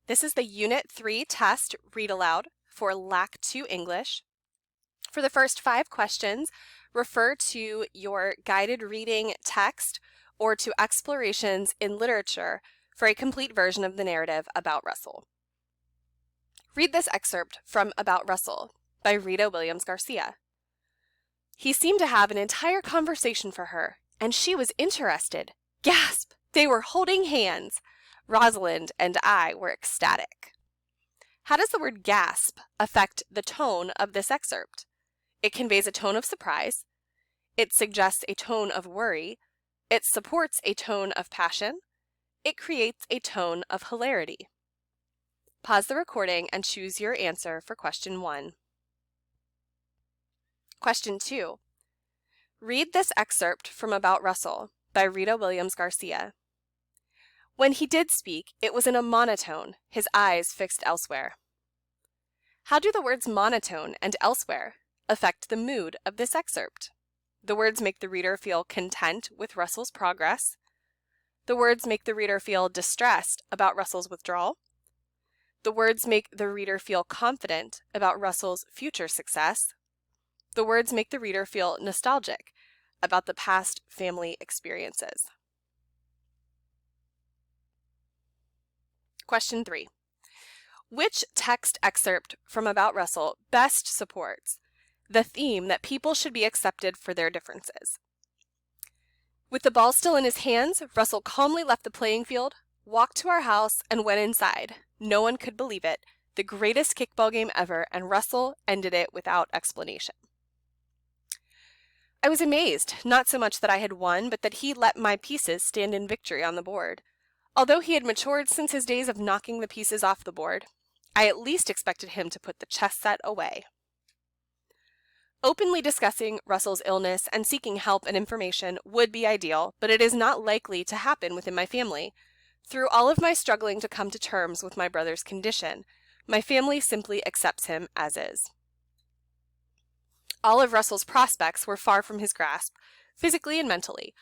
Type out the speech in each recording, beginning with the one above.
This is the Unit 3 test read aloud for LAC 2 English. For the first 5 questions, refer to your guided reading text or to explorations in literature for a complete version of the narrative about Russell. Read this excerpt from About Russell by Rita Williams Garcia. He seemed to have an entire conversation for her, and she was interested. Gasp! They were holding hands. Rosalind and I were ecstatic. How does the word gasp affect the tone of this excerpt? It conveys a tone of surprise. It suggests a tone of worry. It supports a tone of passion. It creates a tone of hilarity. Pause the recording and choose your answer for question 1. Question 2. Read this excerpt from About Russell by Rita Williams Garcia. When he did speak, it was in a monotone, his eyes fixed elsewhere. How do the words monotone and elsewhere affect the mood of this excerpt? The words make the reader feel content with Russell's progress. The words make the reader feel distressed about Russell's withdrawal. The words make the reader feel confident about Russell's future success. The words make the reader feel nostalgic about the past family experiences. Question 3. Which text excerpt from About Russell best supports the theme that people should be accepted for their differences? With the ball still in his hands, Russell calmly left the playing field, walked to our house, and went inside. No one could believe it. The greatest kickball game ever, and Russell ended it without explanation. I was amazed, not so much that I had won, but that he let my pieces stand in victory on the board. Although he had matured since his days of knocking the pieces off the board, I at least expected him to put the chess set away. Openly discussing Russell's illness and seeking help and information would be ideal, but it is not likely to happen within my family. Through all of my struggling to come to terms with my brother's condition, my family simply accepts him as is. All of Russell's prospects were far from his grasp, physically and mentally.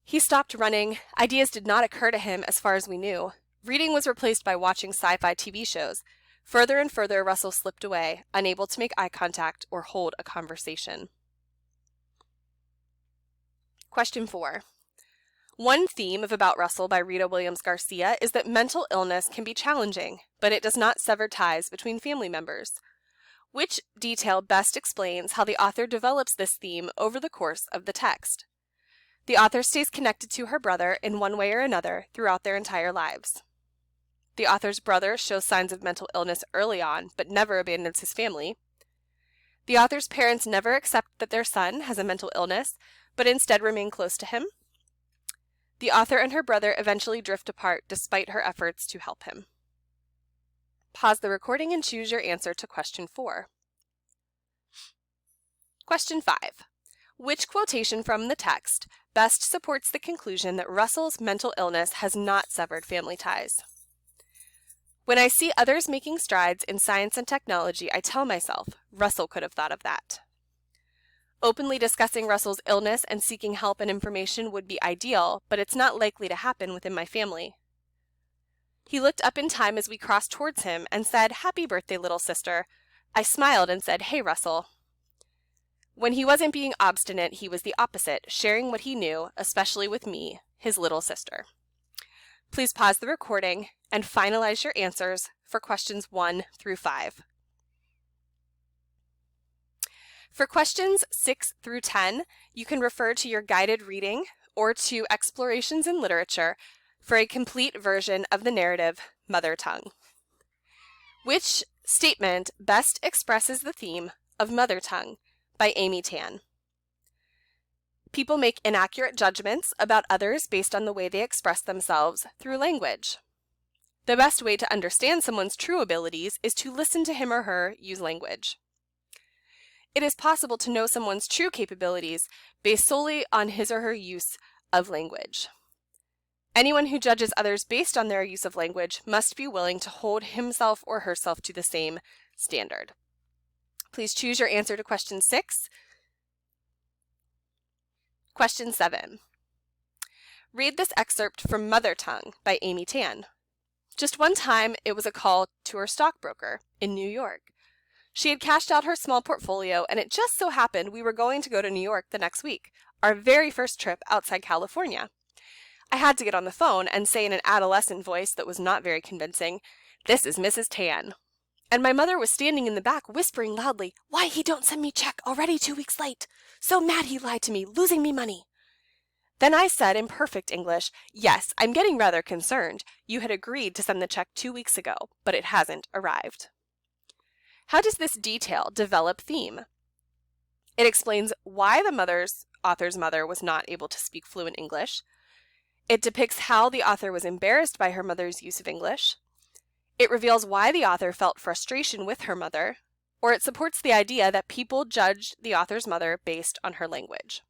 He stopped running. Ideas did not occur to him as far as we knew. Reading was replaced by watching sci-fi TV shows. Further and further, Russell slipped away, unable to make eye contact or hold a conversation. Question 4. One theme of About Russell by Rita Williams Garcia is that mental illness can be challenging, but it does not sever ties between family members. Which detail best explains how the author develops this theme over the course of the text? The author stays connected to her brother in one way or another throughout their entire lives. The author's brother shows signs of mental illness early on, but never abandons his family. The author's parents never accept that their son has a mental illness, but instead remain close to him. The author and her brother eventually drift apart despite her efforts to help him. Pause the recording and choose your answer to question 4. Question 5. Which quotation from the text best supports the conclusion that Russell's mental illness has not severed family ties? When I see others making strides in science and technology, I tell myself, Russell could have thought of that. Openly discussing Russell's illness and seeking help and information would be ideal, but it's not likely to happen within my family. He looked up in time as we crossed towards him and said, "Happy birthday, little sister." I smiled and said, "Hey, Russell." When he wasn't being obstinate, he was the opposite, sharing what he knew, especially with me, his little sister. Please pause the recording and finalize your answers for questions 1 through 5. For questions 6 through 10, you can refer to your guided reading or to Explorations in Literature for a complete version of the narrative, Mother Tongue. Which statement best expresses the theme of Mother Tongue? By Amy Tan. People make inaccurate judgments about others based on the way they express themselves through language. The best way to understand someone's true abilities is to listen to him or her use language. It is possible to know someone's true capabilities based solely on his or her use of language. Anyone who judges others based on their use of language must be willing to hold himself or herself to the same standard. Please choose your answer to question 6. Question 7. Read this excerpt from Mother Tongue by Amy Tan. Just one time, it was a call to her stockbroker in New York. She had cashed out her small portfolio, and it just so happened we were going to go to New York the next week, our very first trip outside California. I had to get on the phone and say in an adolescent voice that was not very convincing, "This is Mrs. Tan." And my mother was standing in the back whispering loudly, "Why he don't send me check, already 2 weeks late. So mad he lied to me, losing me money." Then I said in perfect English, "Yes, I'm getting rather concerned. You had agreed to send the check 2 weeks ago, but it hasn't arrived." How does this detail develop theme? It explains why the author's mother was not able to speak fluent English. It depicts how the author was embarrassed by her mother's use of English. It reveals why the author felt frustration with her mother, or it supports the idea that people judged the author's mother based on her language.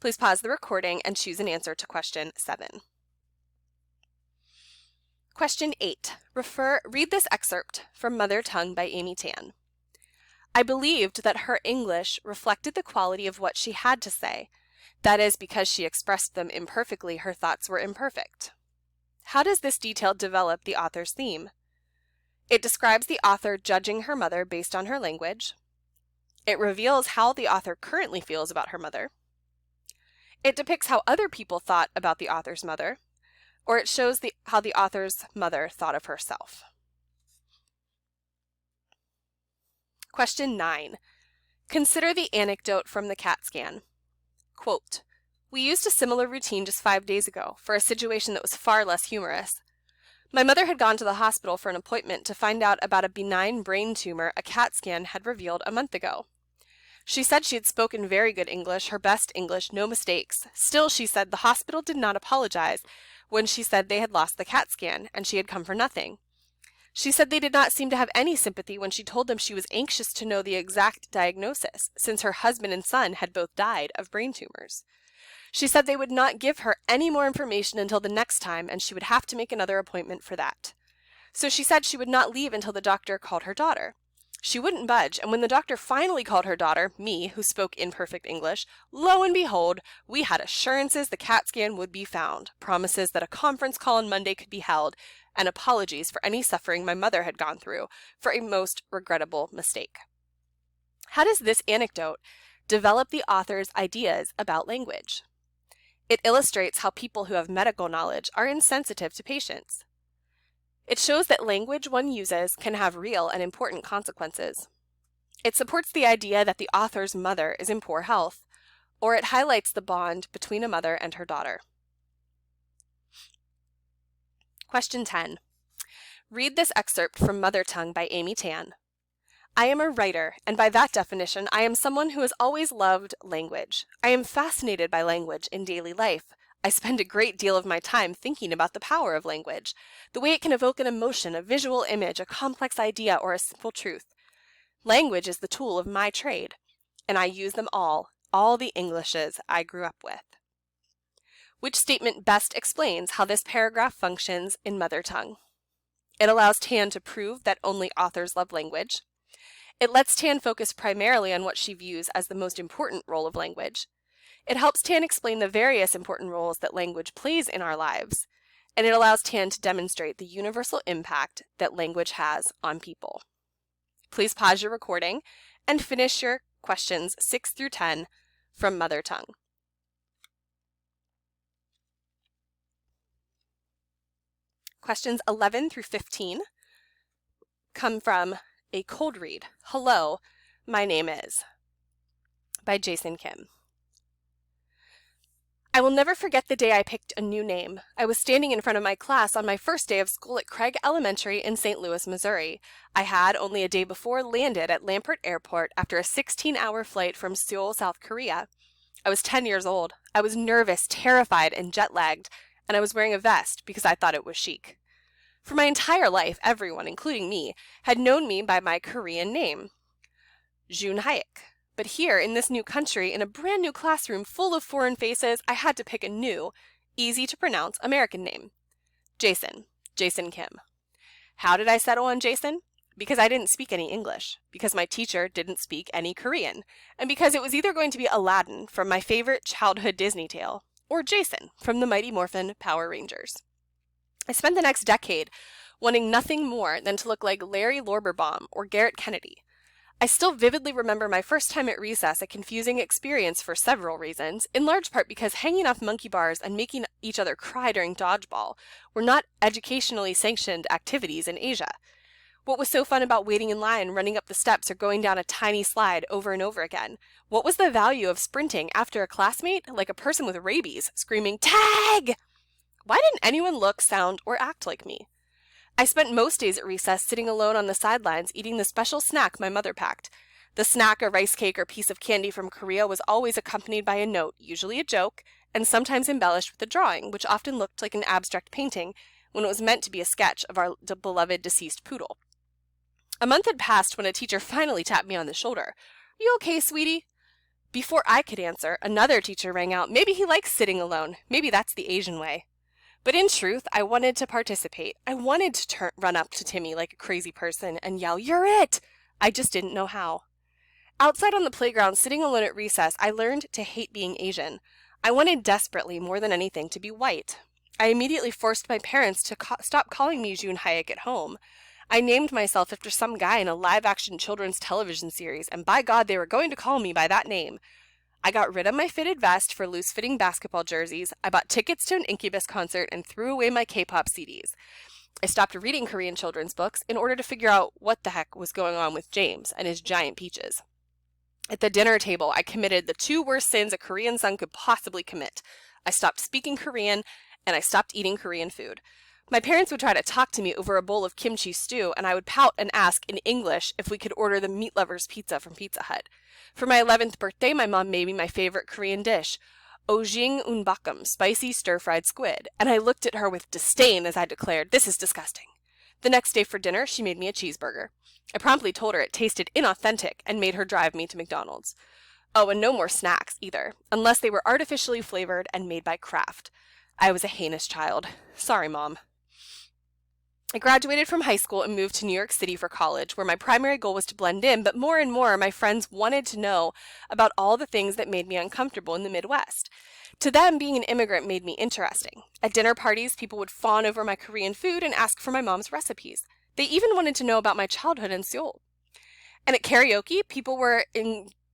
Please pause the recording and choose an answer to question 7. Question 8. Read this excerpt from Mother Tongue by Amy Tan. I believed that her English reflected the quality of what she had to say. That is, because she expressed them imperfectly, her thoughts were imperfect. How does this detail develop the author's theme? It describes the author judging her mother based on her language. It reveals how the author currently feels about her mother. It depicts how other people thought about the author's mother, or it shows how the author's mother thought of herself. Question 9. Consider the anecdote from the CAT scan. Quote, "We used a similar routine just 5 days ago for a situation that was far less humorous. My mother had gone to the hospital for an appointment to find out about a benign brain tumor a CAT scan had revealed a month ago. She said she had spoken very good English, her best English, no mistakes. Still, she said the hospital did not apologize when she said they had lost the CAT scan and she had come for nothing. She said they did not seem to have any sympathy when she told them she was anxious to know the exact diagnosis, since her husband and son had both died of brain tumors. She said they would not give her any more information until the next time, and she would have to make another appointment for that. So she said she would not leave until the doctor called her daughter. She wouldn't budge, and when the doctor finally called her daughter, me, who spoke imperfect English, lo and behold, we had assurances the CAT scan would be found, promises that a conference call on Monday could be held, and apologies for any suffering my mother had gone through for a most regrettable mistake." How does this anecdote develop the author's ideas about language? It illustrates how people who have medical knowledge are insensitive to patients. It shows that language one uses can have real and important consequences. It supports the idea that the author's mother is in poor health, or it highlights the bond between a mother and her daughter. Question 10. Read this excerpt from Mother Tongue by Amy Tan. I am a writer, and by that definition, I am someone who has always loved language. I am fascinated by language in daily life. I spend a great deal of my time thinking about the power of language, the way it can evoke an emotion, a visual image, a complex idea, or a simple truth. Language is the tool of my trade, and I use them all the Englishes I grew up with. Which statement best explains how this paragraph functions in Mother Tongue? It allows Tan to prove that only authors love language. It lets Tan focus primarily on what she views as the most important role of language. It helps Tan explain the various important roles that language plays in our lives. And it allows Tan to demonstrate the universal impact that language has on people. Please pause your recording and finish your questions 6 through 10 from Mother Tongue. Questions 11 through 15 come from a cold read. Hello, my name is, by Jason Kim. I will never forget the day I picked a new name. I was standing in front of my class on my first day of school at Craig Elementary in St. Louis, Missouri. I had, only a day before, landed at Lampert Airport after a 16-hour flight from Seoul, South Korea. I was 10 years old. I was nervous, terrified, and jet-lagged, and I was wearing a vest because I thought it was chic. For my entire life, everyone, including me, had known me by my Korean name, Jun Hayek. But here, in this new country, in a brand new classroom full of foreign faces, I had to pick a new, easy-to-pronounce American name. Jason Kim. How did I settle on Jason? Because I didn't speak any English, because my teacher didn't speak any Korean, and because it was either going to be Aladdin from my favorite childhood Disney tale, or Jason from the Mighty Morphin Power Rangers. I spent the next decade wanting nothing more than to look like Larry Lorberbaum or Garrett Kennedy. I still vividly remember my first time at recess, a confusing experience for several reasons, in large part because hanging off monkey bars and making each other cry during dodgeball were not educationally sanctioned activities in Asia. What was so fun about waiting in line, running up the steps, or going down a tiny slide over and over again? What was the value of sprinting after a classmate, like a person with rabies, screaming, "Tag!" Why didn't anyone look, sound, or act like me? I spent most days at recess sitting alone on the sidelines eating the special snack my mother packed. The snack, a rice cake or piece of candy from Korea, was always accompanied by a note, usually a joke, and sometimes embellished with a drawing, which often looked like an abstract painting when it was meant to be a sketch of our beloved deceased poodle. A month had passed when a teacher finally tapped me on the shoulder. "Are you okay, sweetie?" Before I could answer, another teacher rang out, "Maybe he likes sitting alone. Maybe that's the Asian way." But in truth, I wanted to participate. I wanted to run up to Timmy like a crazy person and yell, "You're it!" I just didn't know how. Outside on the playground, sitting alone at recess, I learned to hate being Asian. I wanted desperately, more than anything, to be white. I immediately forced my parents to stop calling me June Hayek at home. I named myself after some guy in a live-action children's television series, and by God, they were going to call me by that name. I got rid of my fitted vest for loose-fitting basketball jerseys. I bought tickets to an Incubus concert and threw away my K-pop CDs. I stopped reading Korean children's books in order to figure out what the heck was going on with James and his giant peaches. At the dinner table, I committed the two worst sins a Korean son could possibly commit. I stopped speaking Korean, and I stopped eating Korean food. My parents would try to talk to me over a bowl of kimchi stew, and I would pout and ask in English if we could order the Meat Lovers pizza from Pizza Hut. For my 11th birthday, my mom made me my favorite Korean dish, ojing unbakam, spicy stir-fried squid, and I looked at her with disdain as I declared, "This is disgusting." The next day for dinner, she made me a cheeseburger. I promptly told her it tasted inauthentic and made her drive me to McDonald's. Oh, and no more snacks, either, unless they were artificially flavored and made by Kraft. I was a heinous child. Sorry, Mom. I graduated from high school and moved to New York City for college, where my primary goal was to blend in, but more and more my friends wanted to know about all the things that made me uncomfortable in the Midwest. To them, being an immigrant made me interesting. At dinner parties, people would fawn over my Korean food and ask for my mom's recipes. They even wanted to know about my childhood in Seoul. And at karaoke, people were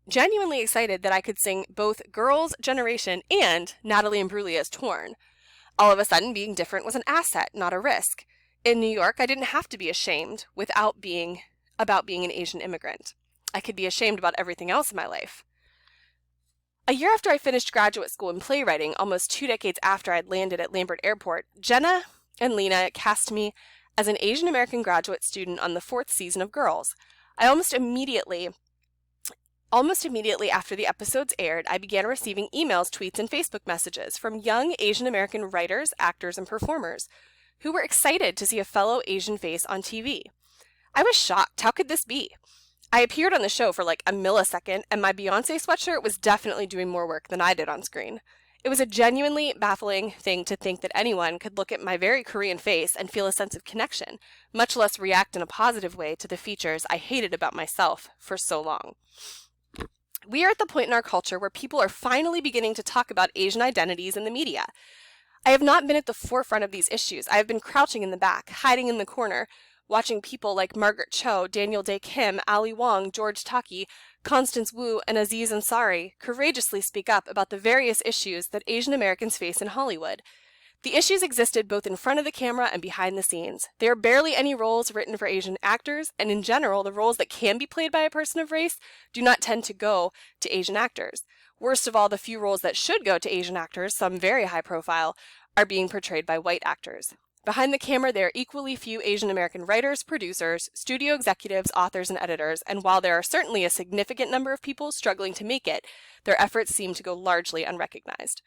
genuinely excited that I could sing both Girls' Generation and Natalie Imbruglia's Torn. All of a sudden, being different was an asset, not a risk. In New York, I didn't have to be ashamed about being an Asian immigrant. I could be ashamed about everything else in my life. A year after I finished graduate school in playwriting, almost 2 decades after I'd landed at Lambert Airport, Jenna and Lena cast me as an Asian American graduate student on the 4th season of Girls. Almost immediately after the episodes aired, I began receiving emails, tweets, and Facebook messages from young Asian American writers, actors, and performers who were excited to see a fellow Asian face on TV. I was shocked. How could this be? I appeared on the show for like a millisecond, and my Beyoncé sweatshirt was definitely doing more work than I did on screen. It was a genuinely baffling thing to think that anyone could look at my very Korean face and feel a sense of connection, much less react in a positive way to the features I hated about myself for so long. We are at the point in our culture where people are finally beginning to talk about Asian identities in the media. I have not been at the forefront of these issues. I have been crouching in the back, hiding in the corner, watching people like Margaret Cho, Daniel Dae Kim, Ali Wong, George Takei, Constance Wu, and Aziz Ansari courageously speak up about the various issues that Asian Americans face in Hollywood. The issues existed both in front of the camera and behind the scenes. There are barely any roles written for Asian actors, and in general, the roles that can be played by a person of race do not tend to go to Asian actors. Worst of all, the few roles that should go to Asian actors, some very high profile, are being portrayed by white actors. Behind the camera, there are equally few Asian American writers, producers, studio executives, authors, and editors, and while there are certainly a significant number of people struggling to make it, their efforts seem to go largely unrecognized.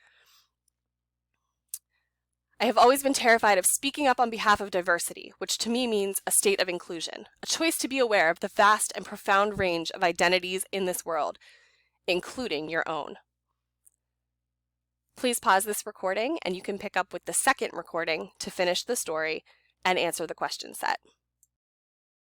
I have always been terrified of speaking up on behalf of diversity, which to me means a state of inclusion, a choice to be aware of the vast and profound range of identities in this world, including your own. Please pause this recording and you can pick up with the second recording to finish the story and answer the question set.